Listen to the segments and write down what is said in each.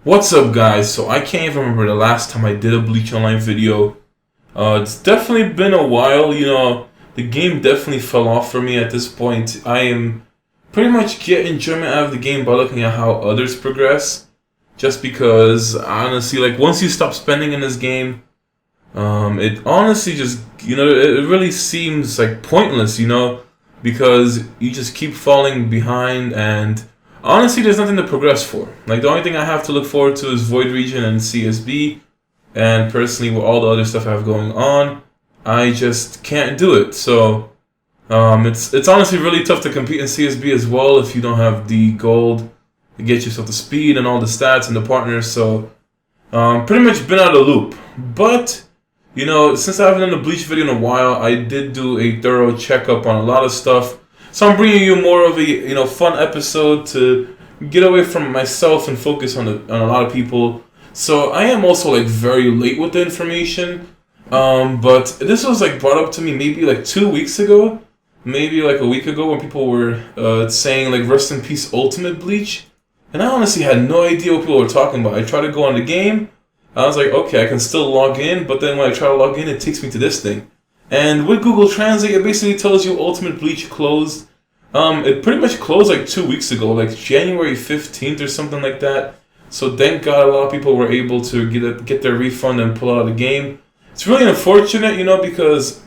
What's up, guys? So I can't even remember the last time I did a Bleach Online video. It's definitely been a while. The game definitely fell off for me at this point. I am pretty much getting enjoyment out of the game by looking at how others progress. Just because, honestly, like, once you stop spending in this game, it honestly just, it really seems like pointless, because you just keep falling behind, and honestly, there's nothing to progress for. Like, the only thing I have to look forward to is Void Region and CSB, and personally, with all the other stuff I have going on, I just can't do it. So, it's honestly really tough to compete in CSB as well if you don't have the gold to get yourself the speed and all the stats and the partners. So, pretty much been out of the loop. But, since I haven't done a Bleach video in a while, I did do a thorough checkup on a lot of stuff. So I'm bringing you more of a fun episode to get away from myself and focus on a lot of people. So I am also like very late with the information, but this was like brought up to me maybe like 2 weeks ago, maybe like a week ago, when people were saying like rest in peace Ultimate Bleach, and I honestly had no idea what people were talking about. I tried to go on the game, I was like, okay, I can still log in, but then when I try to log in, it takes me to this thing. And with Google Translate, it basically tells you Ultimate Bleach closed. It pretty much closed like 2 weeks ago, like January 15th or something like that. So thank God a lot of people were able to get their refund and pull out of the game. It's really unfortunate, because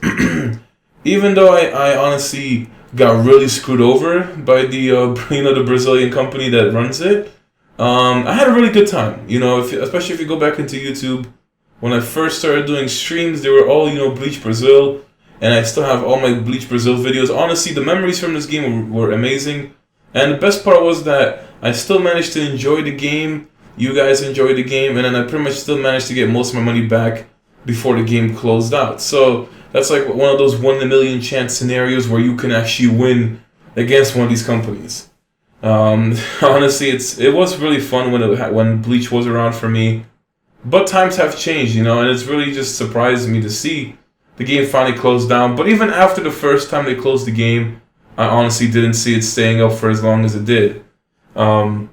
even though I honestly got really screwed over by the the Brazilian company that runs it, I had a really good time. Especially if you go back into YouTube. When I first started doing streams, they were all, Bleach Brazil, and I still have all my Bleach Brazil videos. Honestly, the memories from this game were amazing, and the best part was that I still managed to enjoy the game, you guys enjoyed the game, and then I pretty much still managed to get most of my money back before the game closed out. So that's like one of those 1 in a million chance scenarios where you can actually win against one of these companies. Honestly, it was really fun when Bleach was around for me. But times have changed, and it's really just surprised me to see the game finally closed down. But even after the first time they closed the game, I honestly didn't see it staying up for as long as it did. So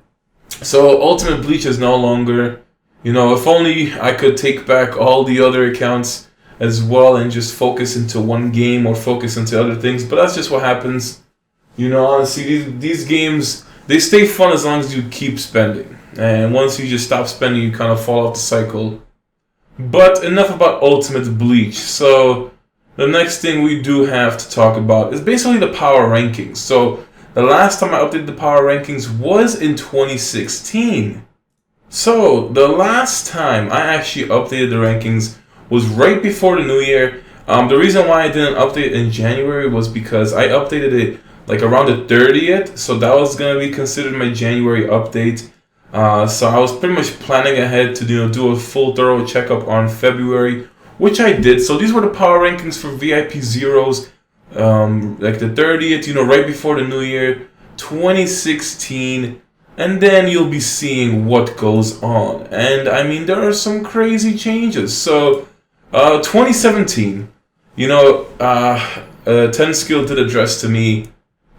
Ultimate Bleach is no longer, if only I could take back all the other accounts as well and just focus into one game or focus into other things. But that's just what happens. Honestly, these games, they stay fun as long as you keep spending. And once you just stop spending, you kind of fall off the cycle. But enough about Ultimate Bleach. So the next thing we do have to talk about is basically the power rankings. So the last time I updated the power rankings was in 2016. So the last time I actually updated the rankings was right before the new year. The reason why I didn't update it in January was because I updated it like around the 30th. So that was going to be considered my January update. So I was pretty much planning ahead to do a full thorough checkup on February, which I did. So these were the power rankings for VIP Zeros, like the 30th, right before the new year, 2016, and then you'll be seeing what goes on. And I mean, there are some crazy changes. So 2017, 10 Skill did address to me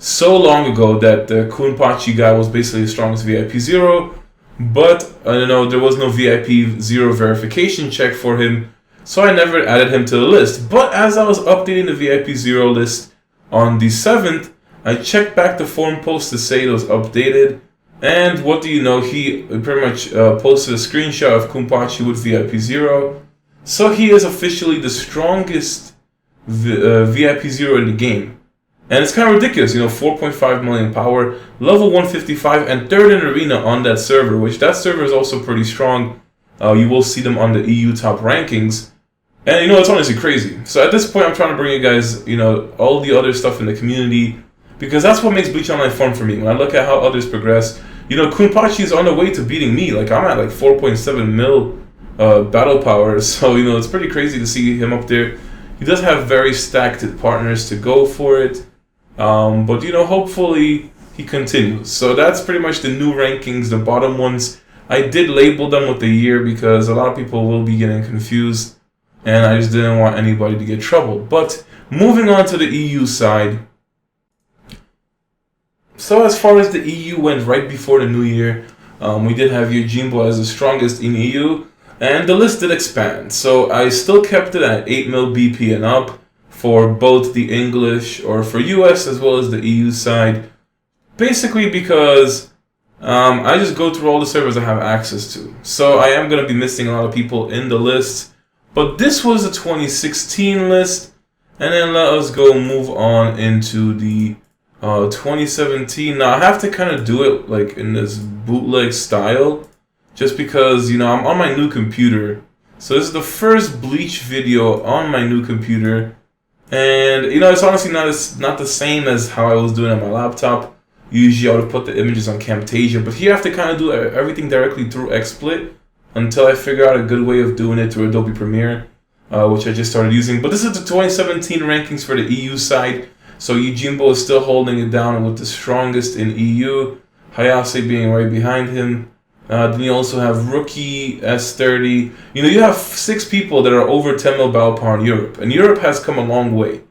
so long ago that the Kenpachi guy was basically the strongest VIP Zero, but there was no VIP Zero verification check for him, so I never added him to the list. But as I was updating the VIP Zero list on the 7th, I checked back the forum post to say it was updated, and what do you know, he pretty much posted a screenshot of Kenpachi with VIP Zero, so he is officially the strongest VIP Zero in the game. And it's kind of ridiculous, 4.5 million power, level 155, and 3rd in arena on that server, which that server is also pretty strong. You will see them on the EU top rankings. And it's honestly crazy. So at this point, I'm trying to bring you guys, all the other stuff in the community, because that's what makes Bleach Online fun for me. When I look at how others progress, Kenpachi is on the way to beating me. Like, I'm at like 4.7 mil battle power, so it's pretty crazy to see him up there. He does have very stacked partners to go for it. But hopefully he continues. So that's pretty much the new rankings, the bottom ones. I did label them with the year because a lot of people will be getting confused, and I just didn't want anybody to get trouble. But moving on to the EU side. So as far as the EU went right before the new year, We did have Yojimbo as the strongest in EU, and the list did expand. So I still kept it at 8 mil BP and up for both the English, or for US as well as the EU side. Basically because I just go through all the servers I have access to. So I am going to be missing a lot of people in the list. But this was the 2016 list. And then let us go move on into the 2017. Now I have to kind of do it like in this bootleg style, just because, you know, I'm on my new computer. So this is the first Bleach video on my new computer, and you know, it's honestly not the same as how I was doing on my laptop. Usually I would put the images on Camtasia, but here I have to kind of do everything directly through XSplit until I figure out a good way of doing it through Adobe Premiere, which I just started using. But this is the 2017 rankings for the EU side. So Yojimbo is still holding it down with the strongest in EU, Hayase being right behind him. Then you also have Rookie, S30. You know, you have 6 people that are over 10 mil battle power in Europe. And Europe has come a long way.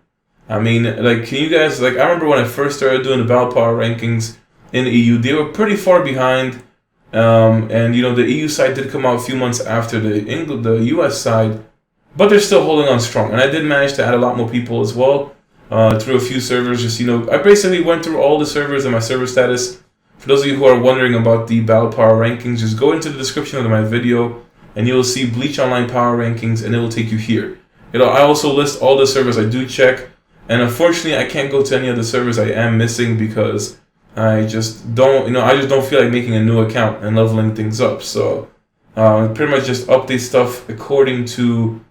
I mean, like, can you guys, like, I remember when I first started doing the battle power rankings in the EU, they were pretty far behind. And, you know, the EU side did come out a few months after the US side. But they're still holding on strong. And I did manage to add a lot more people as well. Through a few servers. Just, you know, I basically went through all the servers and my server status. For those of you who are wondering about the battle power rankings, just go into the description of my video and you'll see Bleach Online power rankings, and it will take you here. I also list all the servers I do check, and unfortunately I can't go to any of the servers I am missing because I just don't, I just don't feel like making a new account and leveling things up. So pretty much just update stuff according to,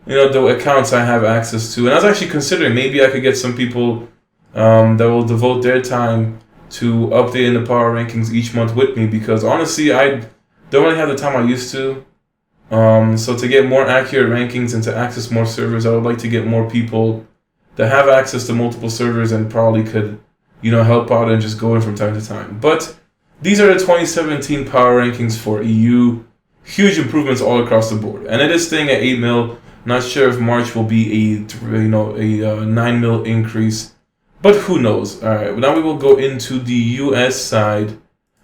the accounts I have access to. And I was actually considering maybe I could get some people that will devote their time to updating the power rankings each month with me, because honestly I don't really have the time I used to. So to get more accurate rankings and to access more servers, I would like to get more people that have access to multiple servers and probably could, help out and just go in from time to time. But these are the 2017 power rankings for EU. Huge improvements all across the board, and it is staying at 8 mil. Not sure if March will be a 9 mil increase, but who knows. All right, now we will go into the US side.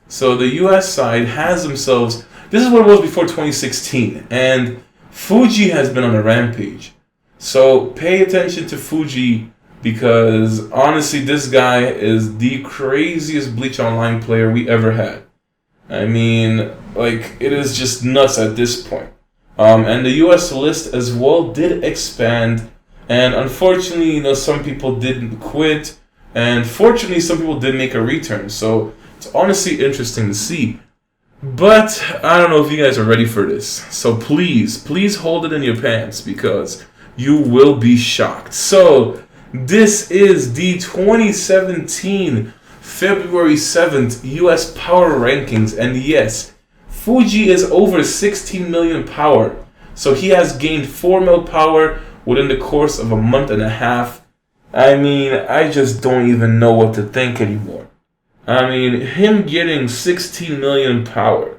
So the US side has themselves, this is what it was before 2016, and Fuji has been on a rampage. So pay attention to Fuji, because honestly this guy is the craziest Bleach Online player we ever had. I mean, like, it is just nuts at this point. And the US list as well did expand, and unfortunately, some people didn't quit, and fortunately some people did make a return. So it's honestly interesting to see. But I don't know if you guys are ready for this. So please hold it in your pants, because you will be shocked. So this is the 2017 February 7th US power rankings, and yes, Fuji is over 16 million power. So he has gained 4 mil power within the course of a month and a half. I mean, I just don't even know what to think anymore. I mean, him getting 16 million power,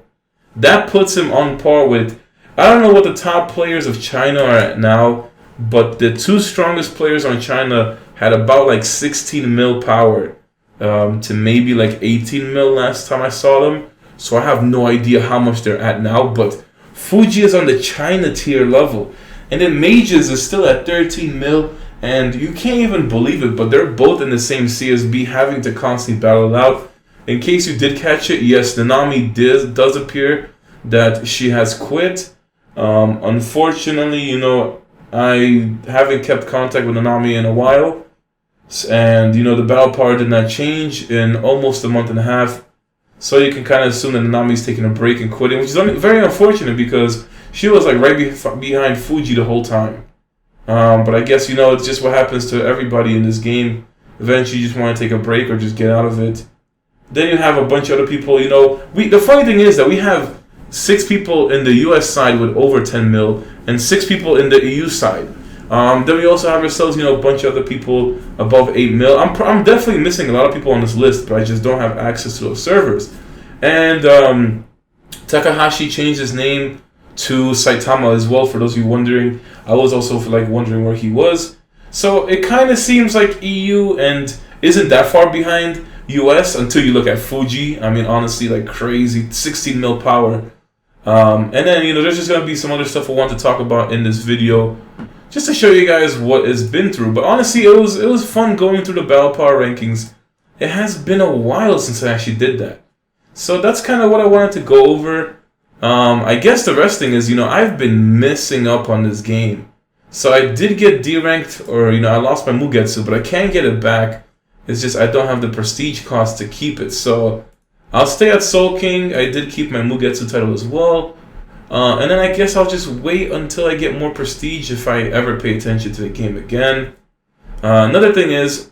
that puts him on par with, I don't know what the top players of China are at now, but the 2 strongest players on China had about like 16 mil power to maybe like 18 mil last time I saw them. So I have no idea how much they're at now, but Fuji is on the China tier level. And then Mages is still at 13 mil, and you can't even believe it, but they're both in the same CSB, having to constantly battle it out. In case you did catch it, yes, Nanami does appear that she has quit. Unfortunately, I haven't kept contact with Nanami in a while. And, the battle power did not change in almost a month and a half. So you can kind of assume that Nanami's taking a break and quitting, which is very unfortunate, because she was like right behind Fuji the whole time. But I guess, it's just what happens to everybody in this game. Eventually you just want to take a break or just get out of it. Then you have a bunch of other people, the funny thing is that we have 6 people in the US side with over 10 mil and 6 people in the EU side. Then we also have ourselves, a bunch of other people above 8 mil. I'm definitely missing a lot of people on this list, but I just don't have access to those servers. And Takahashi changed his name to Saitama as well, for those of you wondering. I was also wondering where he was. So it kind of seems like EU and isn't that far behind, US until you look at Fuji. I mean, honestly, like crazy, 16 mil power. And then, you know, there's just going to be some other stuff I want to talk about in this video, just to show you guys what it's been through. But honestly, it was fun going through the Battle Power rankings. It has been a while since I actually did that. So that's kind of what I wanted to go over. I guess the rest thing is, you know, I've been missing up on this game. So I did get D-ranked, or, you know, I lost my Mugetsu, but I can't get it back. It's just I don't have the prestige cost to keep it. So I'll stay at Soul King. I did keep my Mugetsu title as well. And then I guess I'll just wait until I get more prestige if I ever pay attention to the game again. Another thing is,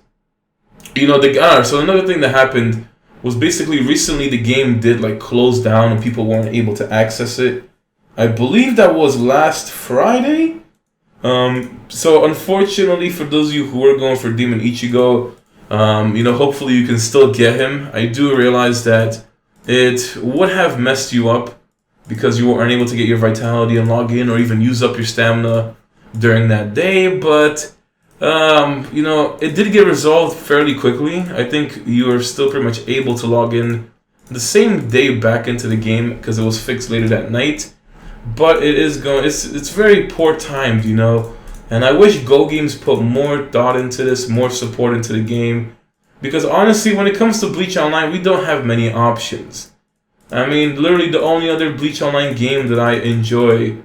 you know, so another thing that happened was basically recently the game did like close down and people weren't able to access it. I believe that was last Friday. So unfortunately for those of you who are going for Demon Ichigo, you know, hopefully you can still get him. I do realize that it would have messed you up because you weren't able to get your vitality and log in or even use up your stamina during that day, but you know, it did get resolved fairly quickly. I think you are still pretty much able to log in the same day back into the game because it was fixed later that night. But it's very poor timed, you know. And I wish Go Games put more thought into this, more support into the game. Because honestly, when it comes to Bleach Online, we don't have many options. I mean, literally the only other Bleach Online game that I enjoy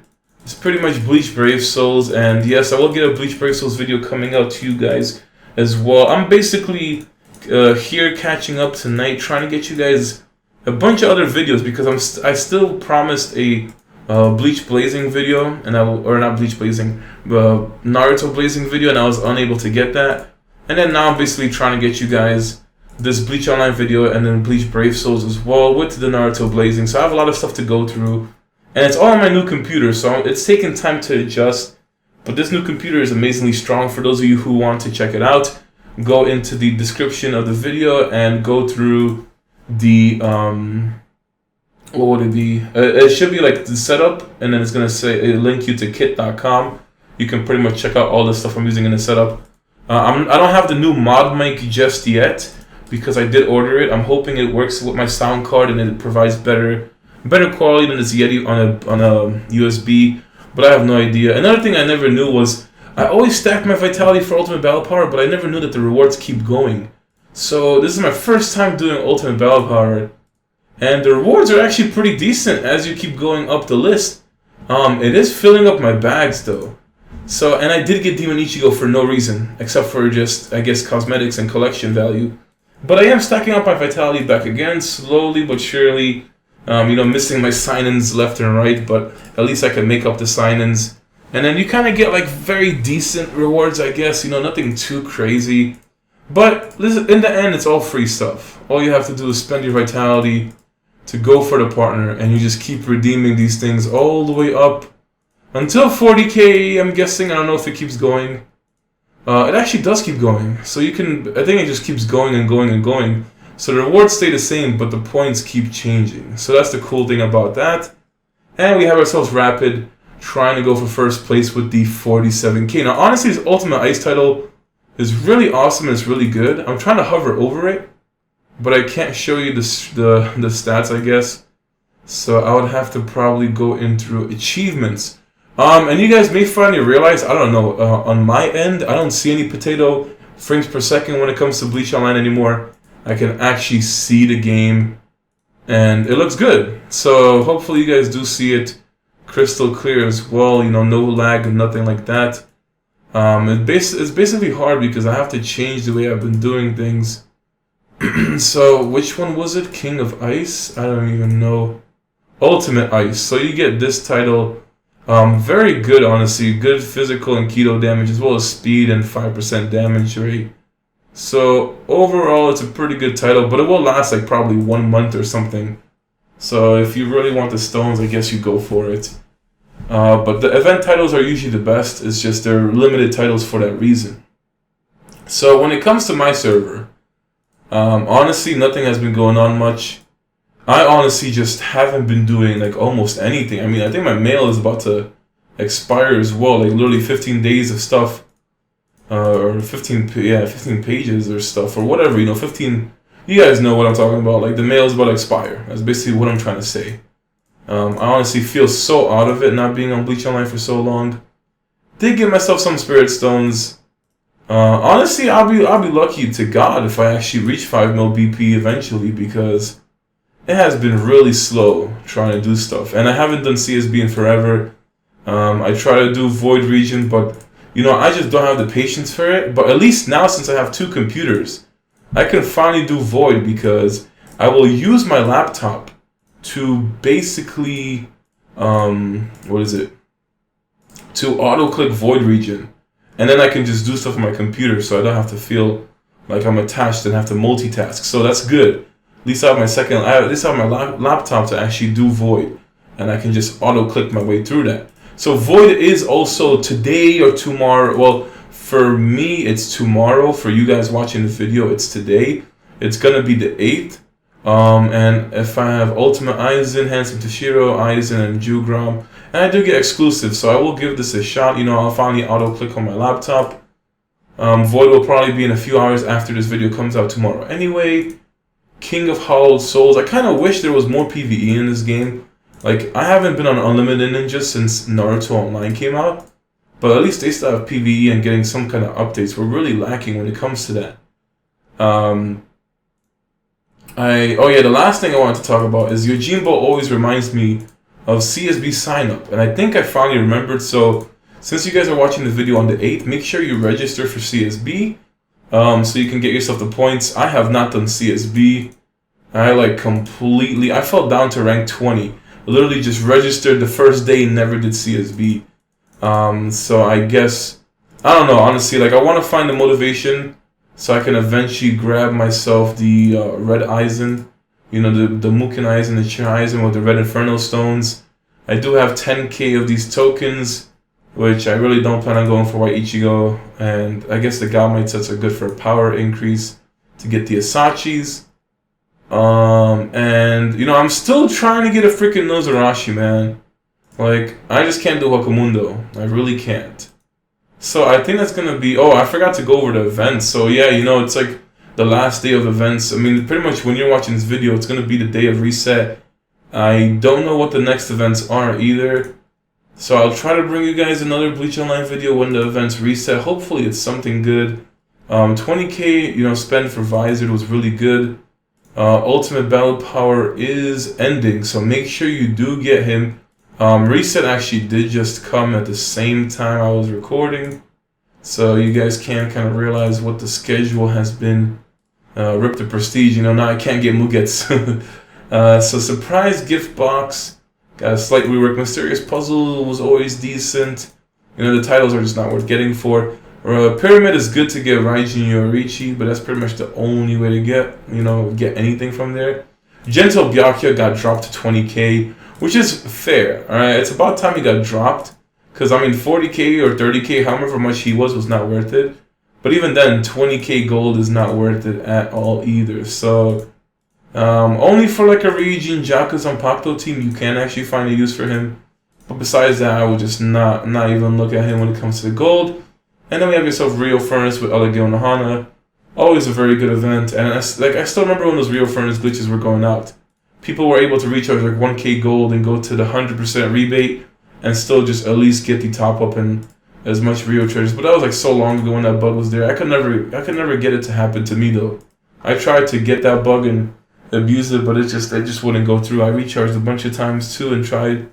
is pretty much Bleach Brave Souls. And yes, I will get a Bleach Brave Souls video coming out to you guys as well. I'm basically here catching up tonight, trying to get you guys a bunch of other videos because I still promised a Bleach Blazing video, and or not Bleach Blazing, Naruto Blazing video, and I was unable to get that. And then now I'm basically trying to get you guys this Bleach Online video and then Bleach Brave Souls as well with the Naruto Blazing. So I have a lot of stuff to go through, and it's all on my new computer, so it's taking time to adjust. But this new computer is amazingly strong. For those of you who want to check it out, go into the description of the video and go through the what would it be? It should be like the setup, and then it's gonna say it'll link you to kit.com. You can pretty much check out all the stuff I'm using in the setup. I don't have the new mod mic just yet because I did order it. I'm hoping it works with my sound card and it provides better quality than this Yeti on a USB. But I have no idea. Another thing I never knew was I always stacked my vitality for Ultimate Battle Power, but I never knew that the rewards keep going. So this is my first time doing Ultimate Battle Power. And the rewards are actually pretty decent as you keep going up the list. It is filling up my bags though. So, and I did get Demon Ichigo for no reason, except for just, I guess, cosmetics and collection value. But I am stacking up my vitality back again, slowly but surely. You know, missing my sign-ins left and right, but at least I can make up the sign-ins. And then you kind of get like very decent rewards, I guess. You know, nothing too crazy. But in the end, it's all free stuff. All you have to do is spend your vitality to go for the partner, and you just keep redeeming these things all the way up until 40k, I'm guessing. I don't know if it keeps going. It actually does keep going. So you can, I think it just keeps going and going and going. So the rewards stay the same, but the points keep changing. So that's the cool thing about that. And we have ourselves Rapid trying to go for first place with the 47k. Now, honestly, this Ultimate Ice title is really awesome and it's really good. I'm trying to hover over it, but I can't show you the stats, I guess. So I would have to probably go in through achievements. And you guys may finally realize, I don't know, on my end, I don't see any potato frames per second when it comes to Bleach Online anymore. I can actually see the game, and it looks good. So hopefully you guys do see it crystal clear as well. You know, no lag and nothing like that. It's basically hard because I have to change the way I've been doing things. So which one was it? King of Ice? I don't even know. Ultimate Ice. So you get this title. Very good, honestly. Good physical and keto damage as well as speed and 5% damage rate. So overall, it's a pretty good title, but it will last like probably 1 month or something. So if you really want the stones, I guess you go for it. But the event titles are usually the best. It's just they're limited titles for that reason. So when it comes to my server, honestly, nothing has been going on much. I honestly just haven't been doing like almost anything. I mean, I think my mail is about to expire as well. Like literally 15 days of stuff. Or 15 pages or stuff or whatever, you know, 15 You guys know what I'm talking about. Like, the mail is about to expire. That's basically what I'm trying to say. I honestly feel so out of it not being on Bleach Online for so long. Did give myself some spirit stones. Honestly, I'll be lucky to God if I actually reach 5 mil BP eventually, because it has been really slow trying to do stuff, and I haven't done CSB in forever. I try to do Void Region, but you know, I just don't have the patience for it. But at least now, since I have 2 computers, I can finally do Void, because I will use my laptop to basically, to auto-click Void Region. And then I can just do stuff on my computer, so I don't have to feel like I'm attached and have to multitask. So that's good. At least I have my laptop to actually do Void, and I can just auto-click my way through that. So Void is also today or tomorrow. Well, for me, it's tomorrow. For you guys watching the video, it's today. It's gonna be the 8th. And if I have Ultimate Aizen, Handsome Toshiro, Aizen, and Jugram, and I do get exclusive, so I will give this a shot. You know, I'll finally auto-click on my laptop. Void will probably be in a few hours after this video comes out tomorrow. Anyway, King of Hollow Souls. I kind of wish there was more PvE in this game. Like, I haven't been on Unlimited Ninja since Naruto Online came out, but at least they still have PvE and getting some kind of updates. We're really lacking when it comes to that. Oh yeah, the last thing I wanted to talk about is Yojimbo always reminds me of CSB sign up, and I think I finally remembered. So since you guys are watching the video on the 8th, make sure you register for CSB, so you can get yourself the points. I have not done CSB. I fell down to rank 20. Literally just registered the first day and never did CSB. So I guess, I don't know, honestly, like, I want to find the motivation so I can eventually grab myself the red Aizen. You know, the Muken Aizen, the Chair Aizen with the red Inferno Stones. I do have 10k of these tokens, which I really don't plan on going for White Ichigo. And I guess the Galmite sets are good for a power increase to get the Asachis. And, you know, I'm still trying to get a freaking Nozarashi, man. Like, I just can't do Wakamundo. I really can't. So I think that's gonna be... Oh, I forgot to go over the events. So yeah, you know, it's like the last day of events. I mean, pretty much when you're watching this video, it's gonna be the day of reset. I don't know what the next events are either. So I'll try to bring you guys another Bleach Online video when the events reset. Hopefully it's something good. 20k, you know, spend for Visor was really good. Ultimate Battle Power is ending, so make sure you do get him. Reset actually did just come at the same time I was recording, so you guys can kind of realize what the schedule has been. Rip the Prestige, you know, now I can't get Mugets. So surprise gift box, got a slight rework. Mysterious Puzzle was always decent. You know, the titles are just not worth getting for. Pyramid is good to get Raijin Yorichi, but that's pretty much the only way to get anything from there. Gentle Byakuya got dropped to 20k, which is fair, alright? It's about time he got dropped, because, I mean, 40k or 30k, however much he was not worth it. But even then, 20k gold is not worth it at all either. So, only for like a Ryujin Jaku Zanpakuto team, you can actually find a use for him. But besides that, I would just not even look at him when it comes to the gold. And then we have yourself Rio Furnace with Alageo Nohana. Always a very good event. And I still remember when those Rio Furnace glitches were going out. People were able to recharge like 1k gold and go to the 100% rebate and still just at least get the top up and as much Rio treasures. But that was like so long ago when that bug was there. I could never get it to happen to me though. I tried to get that bug and abuse it, but it just wouldn't go through. I recharged a bunch of times too and tried,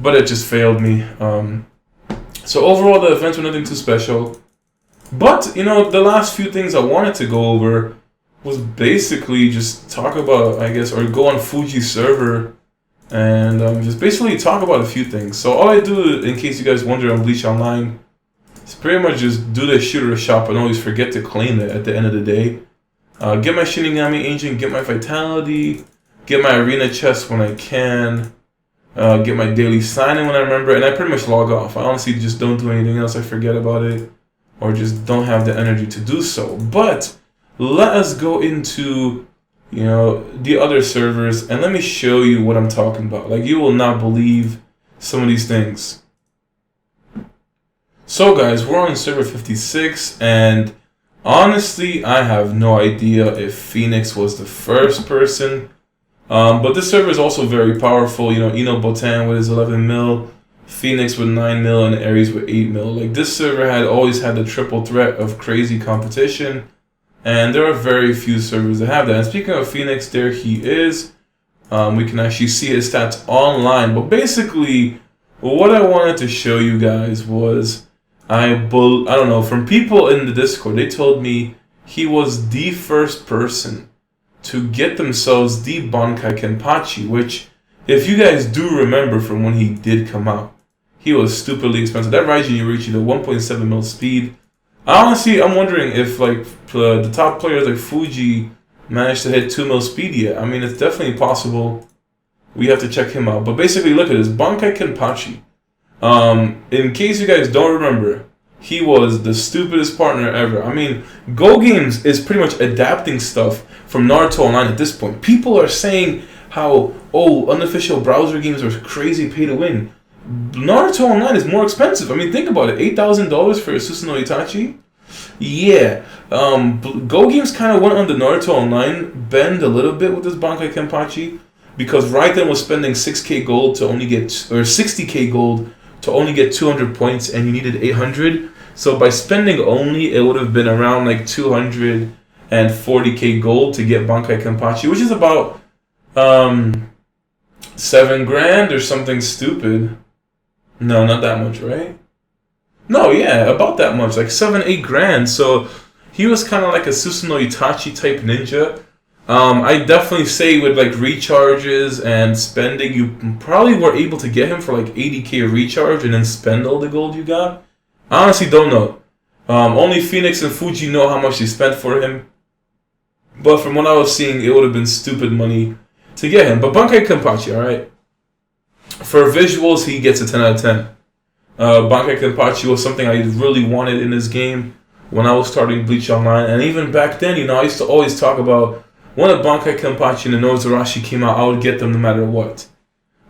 but it just failed me. So overall, the events were nothing too special. But, you know, the last few things I wanted to go over was basically just talk about, I guess, or go on Fuji's server and just basically talk about a few things. So all I do, in case you guys wonder on Bleach Online, is pretty much just do the shooter shop and always forget to claim it at the end of the day. Get my Shinigami Ancient, get my Vitality, get my Arena chest when I can. Get my daily sign-in when I remember, and I pretty much log off. I honestly just don't do anything else. I forget about it, or just don't have the energy to do so. But let us go into, you know, the other servers, and let me show you what I'm talking about. Like, you will not believe some of these things. So guys, we're on server 56, and Honestly, I have no idea if Phoenix was the first person. But this server is also very powerful. You know, Eno Botan with his 11 mil, Phoenix with 9 mil, and Ares with 8 mil. Like, this server had always had the triple threat of crazy competition. And there are very few servers that have that. And speaking of Phoenix, there he is. We can actually see his stats online. But basically, what I wanted to show you guys was, I don't know, from people in the Discord, they told me he was the first person to get themselves the Bankai Kenpachi, which, if you guys do remember from when he did come out, he was stupidly expensive. That Raijin reached the 1.7 mil speed. Honestly, I'm wondering if like the top players like Fuji managed to hit 2 mil speed yet. I mean, it's definitely possible. We have to check him out. But basically, look at this Bankai Kenpachi. In case you guys don't remember, he was the stupidest partner ever. I mean, Go Games is pretty much adapting stuff from Naruto Online at this point. People are saying how, oh, unofficial browser games are crazy pay to win. Naruto Online is more expensive. I mean, think about it. $8,000 for ASUS no Itachi? Yeah. Go Games kind of went on the Naruto Online bend a little bit with this Bankai Kenpachi, because Raiden was spending 6k gold to only get, or 60k gold to only get 200 points, and you needed 800. So by spending only, it would have been around like 240k gold to get Bankai Kenpachi, which is about 7 grand or something stupid. No, not that much, right? No, yeah, about that much, like 7-8 grand. So he was kind of like a Susanoo Itachi type ninja. I definitely say with like recharges and spending, you probably were able to get him for like 80k recharge and then spend all the gold you got. I honestly don't know. Only Phoenix and Fuji know how much they spent for him. But from what I was seeing, it would have been stupid money to get him. But Bankai Kenpachi, alright? For visuals, he gets a 10 out of 10. Bankai Kenpachi was something I really wanted in this game when I was starting Bleach Online. And even back then, you know, I used to always talk about when a Bankai Kenpachi and a Nozarashi came out, I would get them no matter what.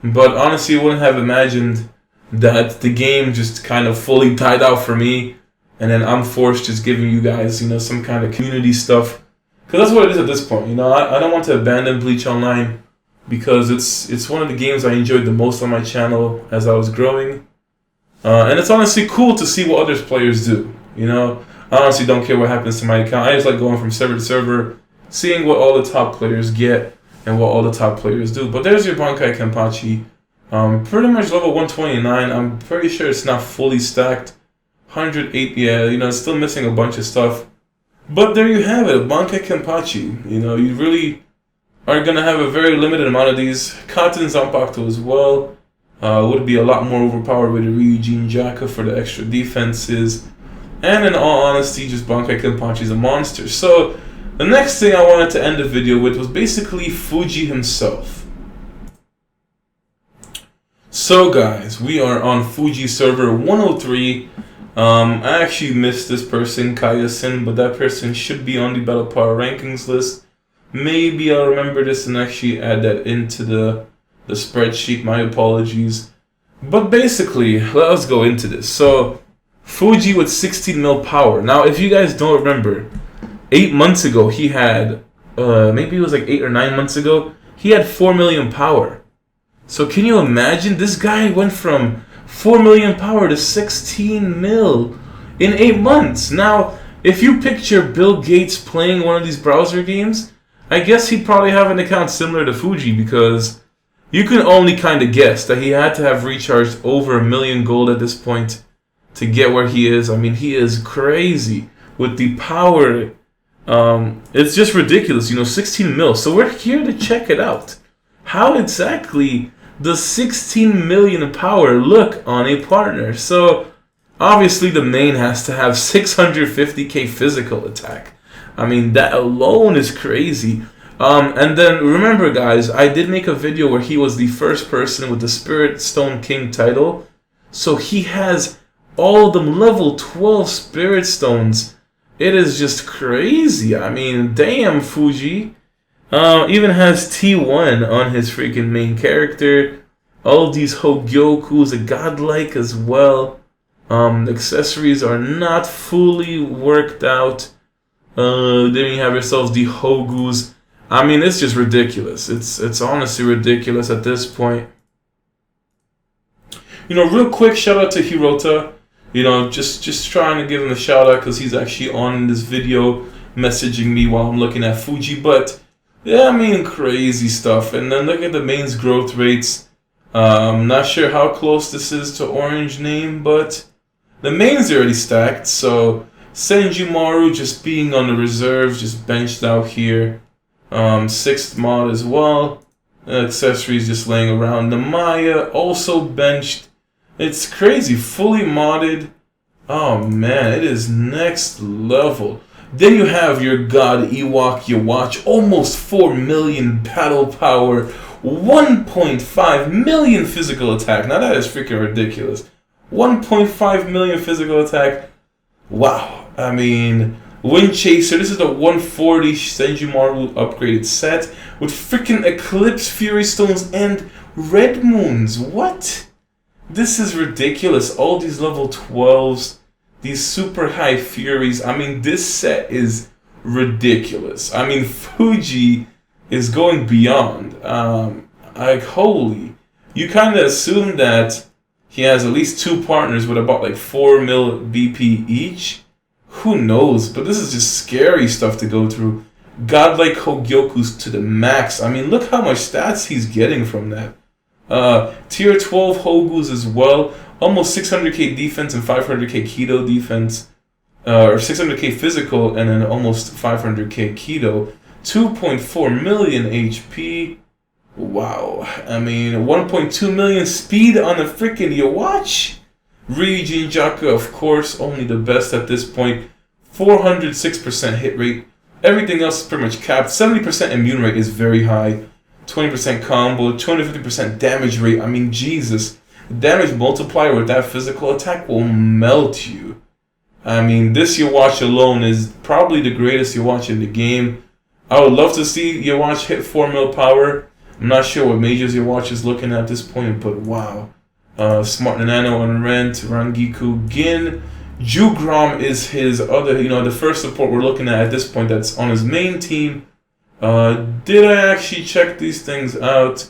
But honestly, I wouldn't have imagined that the game just kind of fully died out for me. And then I'm forced just giving you guys, you know, some kind of community stuff. Because that's what it is at this point. You know, I don't want to abandon Bleach Online, because it's one of the games I enjoyed the most on my channel as I was growing. And it's honestly cool to see what other players do. You know, I honestly don't care what happens to my account. I just like going from server to server, seeing what all the top players get and what all the top players do. But there's your Bankai Kenpachi. Pretty much level 129. I'm pretty sure it's not fully stacked. 108, yeah, you know, it's still missing a bunch of stuff. But there you have it, Bankai Kenpachi. You know, you really are going to have a very limited amount of these. Katen Zanpakuto as well. Would be a lot more overpowered with the Ryujin Jaka for the extra defenses. And in all honesty, just Bankai Kenpachi is a monster. So, the next thing I wanted to end the video with was basically Fuji himself. So guys, we are on Fuji server 103. I actually missed this person, Kaizer, but that person should be on the Battle Power rankings list. Maybe I'll remember this and actually add that into the spreadsheet. My apologies. But basically, let us go into this. So, Fuji with 16 mil power. Now, if you guys don't remember, 8 months ago he had, maybe it was like 8 or 9 months ago, he had 4 million power. So can you imagine? This guy went from 4 million power to 16 mil in 8 months. Now, if you picture Bill Gates playing one of these browser games, I guess he'd probably have an account similar to Fuji, because you can only kind of guess that he had to have recharged over 1 million gold at this point to get where he is. I mean, he is crazy with the power. It's just ridiculous, you know, 16 mil. So we're here to check it out. How exactly does 16 million power look on a partner? So obviously the main has to have 650k physical attack. I mean, that alone is crazy. And then remember guys, I did make a video where he was the first person with the Spirit Stone King title. So he has all them level 12 Spirit Stones. It is just crazy. I mean, damn, Fuji. Even has T1 on his freaking main character. All these Hogyokus are godlike as well. The accessories are not fully worked out. Then you have yourselves the Hogus. I mean, it's just ridiculous. It's honestly ridiculous at this point. You know, real quick, shout out to Hirota. You know, just trying to give him a shout out because he's actually on this video messaging me while I'm looking at Fuji. But yeah, I mean, crazy stuff. And then look at the main's growth rates. I'm not sure how close this is to Orange Name, but the main's already stacked. So Senjumaru just being on the reserves, just benched out here. 6th mod as well. Accessories just laying around. The Maya also benched. It's crazy. Fully modded. Oh man, it is next level. Then you have your god Ewok you watch. Almost 4 million battle power. 1.5 million physical attack. Now that is freaking ridiculous. 1.5 million physical attack. Wow. I mean, Wind Chaser. This is the 140 Senjumaru upgraded set with freaking Eclipse Fury Stones and Red Moons. What? This is ridiculous. All these level 12s, these super high Furies. I mean, this set is ridiculous. I mean, Fuji is going beyond. Like, holy. You kind of assume that he has at least 2 partners with about like 4 mil BP each. Who knows? But this is just scary stuff to go through. Godlike Hogyoku's to the max. I mean, look how much stats he's getting from that. Tier 12 Hogus as well. Almost 600k defense and 500k Keto defense. Or 600k physical and then almost 500k Keto. 2.4 million HP. Wow. I mean, 1.2 million speed on the freaking Yawatch. Ryujin Jaka, of course, only the best at this point. 406% hit rate. Everything else is pretty much capped. 70% immune rate is very high. 20% combo, 250% damage rate. I mean, Jesus. The damage multiplier with that physical attack will melt you. I mean, this Yawatch alone is probably the greatest Yawatch in the game. I would love to see Yawatch hit 4 mil power. I'm not sure what majors Yawatch is looking at this point, but wow. Smart Nano on Rent, Rangiku Gin. Jugrom is his other, you know, the first support we're looking at this point that's on his main team. Did I actually check these things out?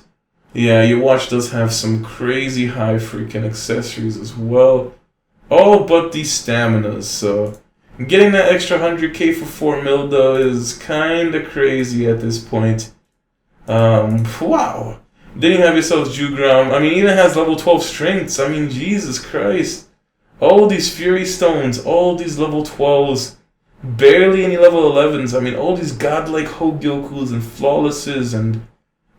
Yeah, Yawatch does have some crazy high freaking accessories as well. Oh, but these staminas, so getting that extra 100k for 4 mil though is kinda crazy at this point. Wow. Then you have yourself Jugram. I mean, even has level 12 strengths. I mean, Jesus Christ. All these Fury Stones, all these level 12s, barely any level 11s. I mean, all these godlike Hogyokus and Flawlesses and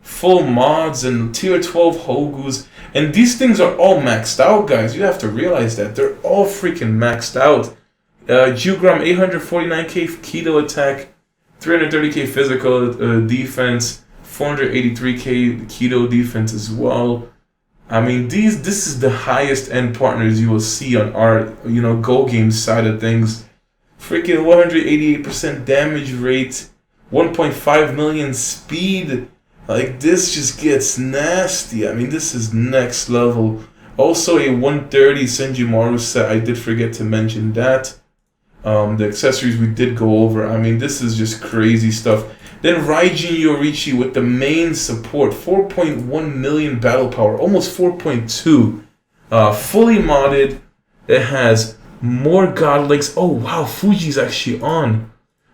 full mods and tier 12 Hogus. And these things are all maxed out, guys. You have to realize that. They're all freaking maxed out. Jugram, 849k Keto attack, 330k physical defense, 483k Keto defense as well. I mean, this is the highest end partners you will see on our, you know, Go Game side of things. Freaking 188% damage rate, 1.5 million speed. Like, this just gets nasty. I mean, this is next level. Also a 130 Senjumaru set. I did forget to mention that. The accessories we did go over. I mean, this is just crazy stuff. Then Raijin Yorichi with the main support, 4.1 million battle power, almost 4.2. Fully modded. It has more godlikes. Oh wow, Fuji's actually on.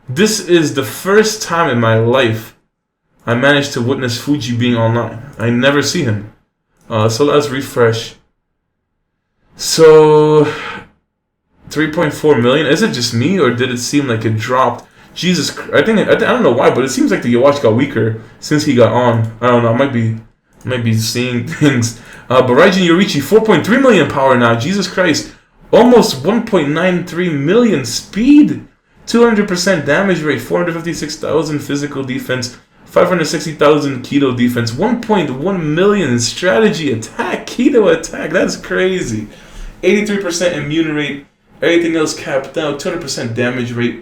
This is the first time in my life I managed to witness Fuji being online. I never see him. So let's refresh. So 3.4 million. Is it just me or did it seem like it dropped? Jesus, I don't know why, but it seems like the Yawatch got weaker since he got on. I don't know. I might be seeing things. But Raijin Yorichi, 4.3 million power now. Jesus Christ, almost 1.93 million speed, 200% damage rate, 456,000 physical defense, 560,000 Keto defense, 1.1 million strategy attack, Keto attack. That's crazy. 83% immune rate. Everything else capped out. 200% damage rate.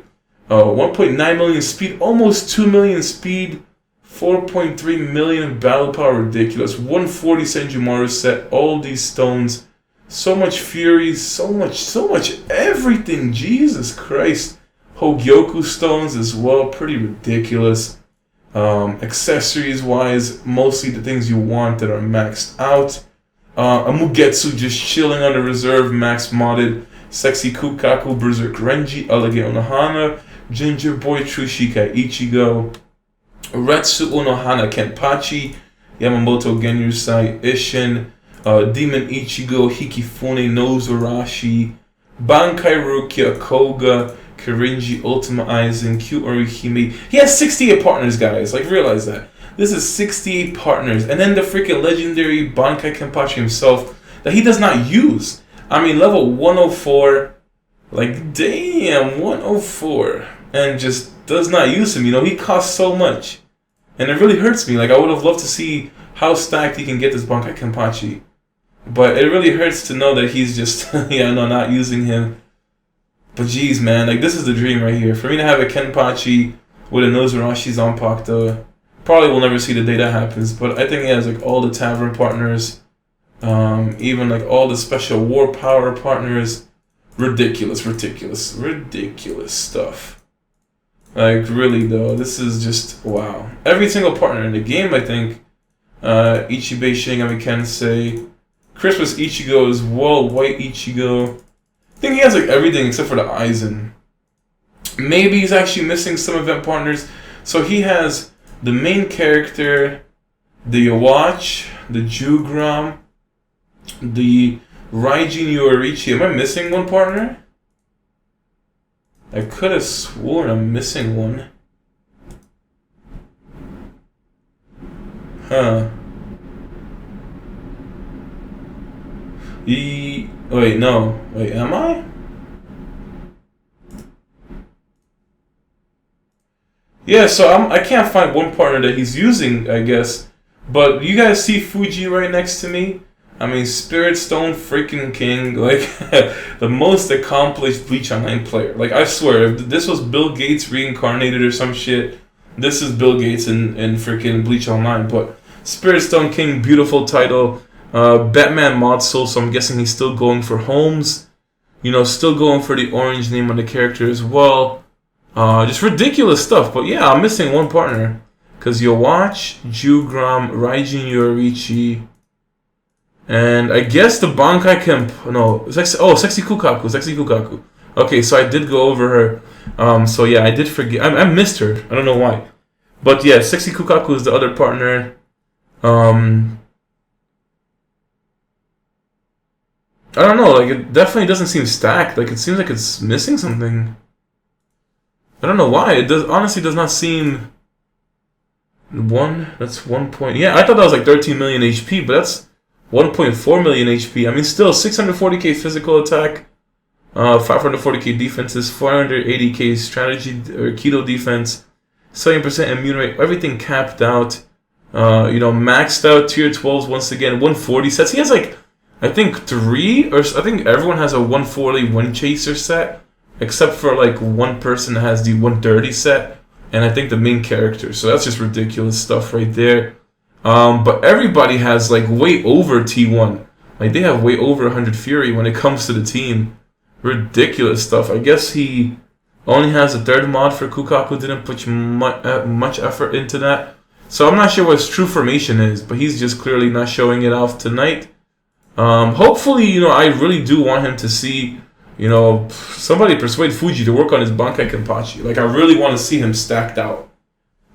1.9 million speed, almost 2 million speed, 4.3 million battle power, ridiculous. 140 Senjumaru set, all these stones, so much fury, so much everything, Jesus Christ. Hogyoku stones as well, pretty ridiculous. Accessories wise, mostly the things you want that are maxed out. A Mugetsu just chilling on the reserve, max modded. Sexy Kukaku, Berserk Renji, Elegant Unohana, Ginger Boy, True Shikai Ichigo, Retsu Unohana Kenpachi, Yamamoto Genyusai Ishin, Demon Ichigo, Hikifune Nozurashi, Bankai Rukia Koga, Kirinji, Ultima Aizen, Q Orihime. He has 68 partners, guys. Like, realize that. This is 68 partners. And then the freaking legendary Bankai Kenpachi himself that he does not use. I mean, level 104. Like, damn, 104. And just does not use him. You know, he costs so much. And it really hurts me. Like, I would have loved to see how stacked he can get this Bankai Kenpachi. But it really hurts to know that he's just, not using him. But geez, man, like, this is the dream right here. For me to have a Kenpachi with a Nozurashi Zanpakuto, probably will never see the day that happens. But I think he has, like, all the tavern partners. Even, like, all the special war power partners. Ridiculous stuff. Like, really, though, this is just, wow. Every single partner in the game, I think. Ichibei Shinigami Kensei. Christmas Ichigo as well, White Ichigo. I think he has like everything except for the Aizen. Maybe he's actually missing some event partners. So he has the main character, the Yawatch, the Jugram, the Raijin Yoruichi. Am I missing one partner? I could have sworn I'm missing one. Huh. Wait, no. Wait, am I? Yeah, so I can't find one partner that he's using, I guess. But you guys see Fuji right next to me? I mean, Spirit Stone freaking King. Like, the most accomplished Bleach Online player. Like, I swear, if this was Bill Gates reincarnated or some shit, this is Bill Gates in freaking Bleach Online. But Spirit Stone King, beautiful title. Batman mod soul, so I'm guessing he's still going for Holmes. You know, still going for the orange name on the character as well. Just ridiculous stuff. But yeah, I'm missing one partner. Because Yawatch, Jugram, Raijin Yoruichi, and I guess the Bankai Sexy Kukaku. Okay, so I did go over her. So yeah, I did forget. I missed her. I don't know why. But yeah, Sexy Kukaku is the other partner. I don't know, like, it definitely doesn't seem stacked. Like, it seems like it's missing something. I don't know why. It honestly does not seem... That's 1 point... Yeah, I thought that was like 13 million HP, but that's 1.4 million HP. I mean, still, 640k physical attack, 540k defenses, 480k strategy or keto defense, 70% immune rate, everything capped out. Maxed out tier 12s once again, 140 sets. He has like... I think I think everyone has a 140 Wind Chaser set, except for like one person that has the 130 set, and I think the main character. So that's just ridiculous stuff right there. But everybody has like way over T1. Like they have way over 100 Fury when it comes to the team. Ridiculous stuff. I guess he only has a third mod for Kukaku, didn't put much effort into that. So I'm not sure what his true formation is, but he's just clearly not showing it off tonight. Hopefully, I really do want him to see, somebody persuade Fuji to work on his Bankai Kenpachi. Like, I really want to see him stacked out.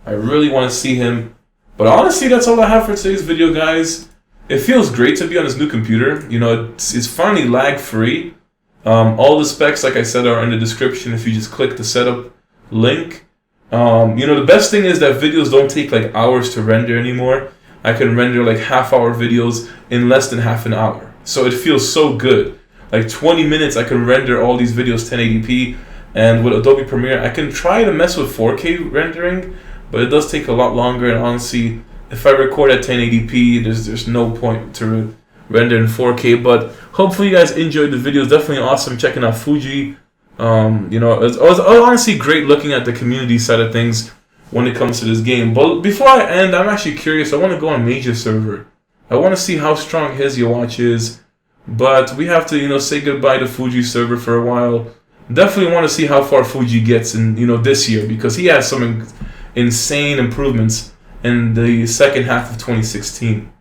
I really want to see him. But honestly, that's all I have for today's video, guys. It feels great to be on this new computer. It's finally lag-free. All the specs, like I said, are in the description if you just click the setup link. The best thing is that videos don't take like hours to render anymore. I can render like half-hour videos in less than half an hour. So it feels so good. Like 20 minutes, I can render all these videos 1080p. And with Adobe Premiere, I can try to mess with 4K rendering, but it does take a lot longer. And honestly, if I record at 1080p, there's no point to render in 4K. But hopefully you guys enjoyed the video. It's definitely awesome checking out Fuji. It was honestly great looking at the community side of things when it comes to this game. But before I end, I'm actually curious. I want to go on Major server. I want to see how strong his Yawatch is. But we have to, say goodbye to Fuji server for a while. Definitely want to see how far Fuji gets in this year, because he has some insane improvements in the second half of 2016.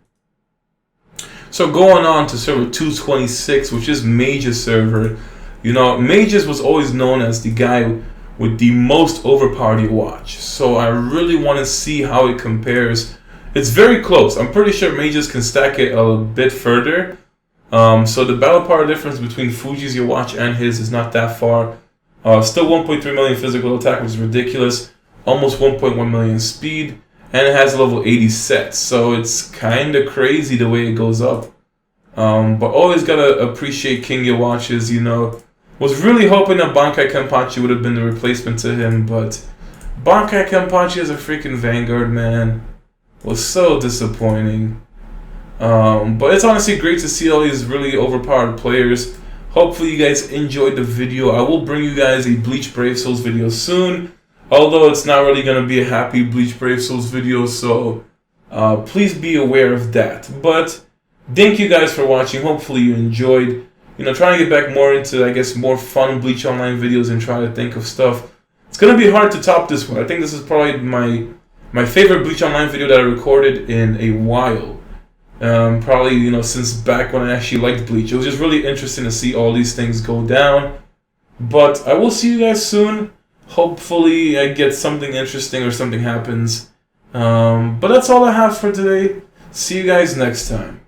So going on to server 226, which is Mage's server. Mage's was always known as the guy with the most overpowered watch. So I really want to see how it compares. It's very close. I'm pretty sure Mage's can stack it a bit further. So the battle power difference between Fuji's watch and his is not that far. Still 1.3 million physical attack, which is ridiculous. Almost 1.1 million speed. And it has level 80 sets, so it's kind of crazy the way it goes up. But always gotta appreciate King watches, Was really hoping that Bankai Kenpachi would have been the replacement to him, but Bankai Kenpachi as a freaking Vanguard, man, was so disappointing. But it's honestly great to see all these really overpowered players. Hopefully you guys enjoyed the video. I will bring you guys a Bleach Brave Souls video soon. Although it's not really going to be a happy Bleach Brave Souls video, so please be aware of that. But thank you guys for watching. Hopefully you enjoyed. Trying to get back more into, I guess, more fun Bleach Online videos and try to think of stuff. It's going to be hard to top this one. I think this is probably my favorite Bleach Online video that I recorded in a while. Probably, since back when I actually liked Bleach. It was just really interesting to see all these things go down. But I will see you guys soon. Hopefully I get something interesting or something happens. But that's all I have for today. See you guys next time.